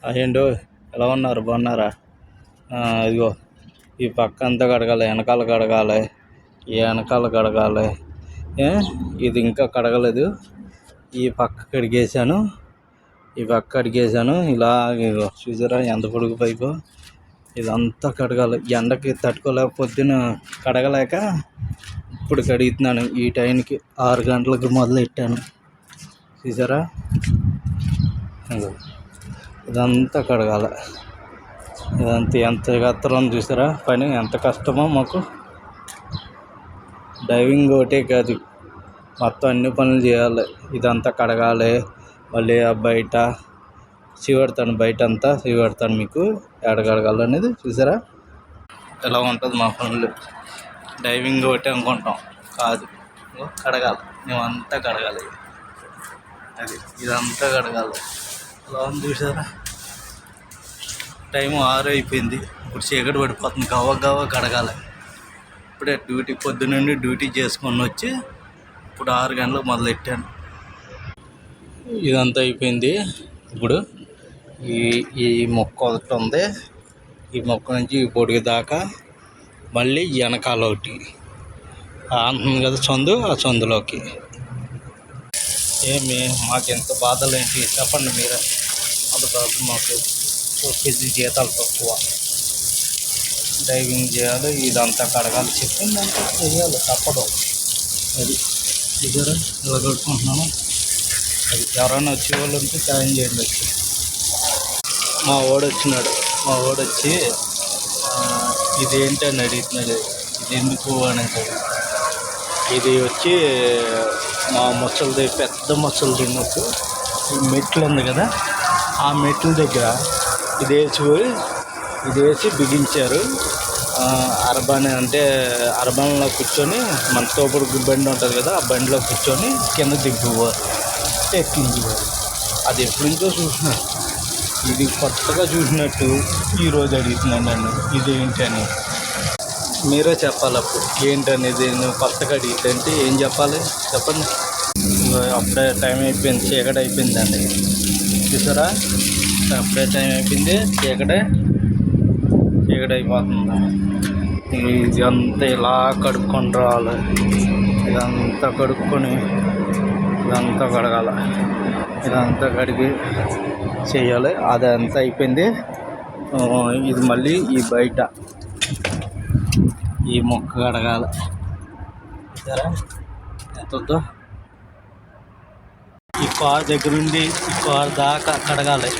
అయ్యండు ఎలా ఉన్నారు? బాగున్నారా? ఇదిగో ఈ పక్క అంతా కడగాలి, వెనకాల కడగాలి, ఈ వెనకాల కడగాలి. ఇది ఇంకా కడగలేదు. ఈ పక్క కడిగేసాను, ఈ పక్క కడిగేసాను. ఇలాగే చూసారా ఎంత పొడుగు పైపు. ఇదంతా కడగాలి. ఎండకి తట్టుకోలేక పొద్దున కడగలేక ఇప్పుడు కడుగుతున్నాను. ఈ టైంకి 6 గంటలకు మొదలెట్టాను. చూసారా ఇదంతా కడగాలి. ఇదంతా ఎంత కత్తరం చూసారా, పని ఎంత కష్టమో మాకు. డైవింగ్ ఒకటే కాదు, మొత్తం అన్ని పనులు చేయాలి. ఇదంతా కడగాలి. మళ్ళీ ఆ బయట చీవడతాను, బయట అంతా చీవడతాను. మీకు ఎడ కడగాలి అనేది చూసారా ఎలా ఉంటుంది మా పనులు. డైవింగ్ ఒకటే అనుకుంటాం, కాదు, కడగాలి. మేమంతా కడగాలి. అది ఇదంతా కడగాలి. ఎలా ఉంది చూసారా. టైం 6 అయిపోయింది. ఇప్పుడు చీకటి పడిపోతుంది. గవ్వ కడగాలి. ఇప్పుడే పొద్దున్నండి డ్యూటీ చేసుకొని వచ్చి ఇప్పుడు 6 గంటలకు మొదలెట్టాను. ఇదంతా అయిపోయింది. ఇప్పుడు ఈ మొక్క ఒకటి ఉంది. ఈ మొక్క నుంచి ఈ పొడిగి దాకా మళ్ళీ వెనకాల ఒకటి అంటుంది కదా చందు, ఆ చందులోకి. మాకు ఎంత బాధలు ఏంటి చెప్పండి మీరే. అంత బాధలు మాకు. కేజీ జీతాలు తక్కువ, డైవింగ్ చేయాలి, ఇదంతా కడగాలి, చెప్పిందంతా చేయాలి, తప్పదు. అది ఇద్దరు ఇలా కడుక్కుంటున్నాను. అది ఎవరైనా వచ్చే వాళ్ళు ఉంటే సాయం చేయండి. వచ్చి మా వాడు వచ్చినాడు. మా వాడు వచ్చి ఇదేంటి అని అడుగుతున్నాడు. ఇది ఎందుకు అని అడుగుతాడు. ఇది వచ్చి మా ముసలిది, పెద్ద ముసలిది ఉన్నట్టు ఈ మెట్లు ఉంది కదా, ఆ మెట్ల దగ్గర ఇది వేసి బిగించారు. అరబాని అంటే అరబాన్లో కూర్చొని మన తోపుడు బండి ఉంటుంది కదా, ఆ బండిలో కూర్చొని కింద దింపేవారు, ఎక్కించేవారు. అది ఎప్పటి నుంచో చూసినాను. ఇది కొత్తగా చూసినట్టు ఈరోజు అడుగుతున్నాను నన్ను ఇదేంటి అని. మీరే చెప్పాలి అప్పుడు ఏంటనేది. నువ్వు కొత్తగా అడిగితే ఏం చెప్పాలి చెప్పండి. అప్పుడే టైం అయిపోయింది, చీకటి అయిపోయిందండి. చూసారా అప్పుడే టైం అయిపోయింది, చీకటి అయిపోతుంది. ఇదంతా ఇలా కడుక్కొని రావాలి. ఇదంతా కడుక్కొని ఇదంతా కడగాలి. ఇదంతా కడిగి చేయాలి. అదంతా అయిపోయింది. ఇది మళ్ళీ ఈ బయట ఈ మొక్క కడగాలి. సరే ఎంతో ఈ కార్ దగ్గర నుండి ఈ కార్ దాకా కడగాలి.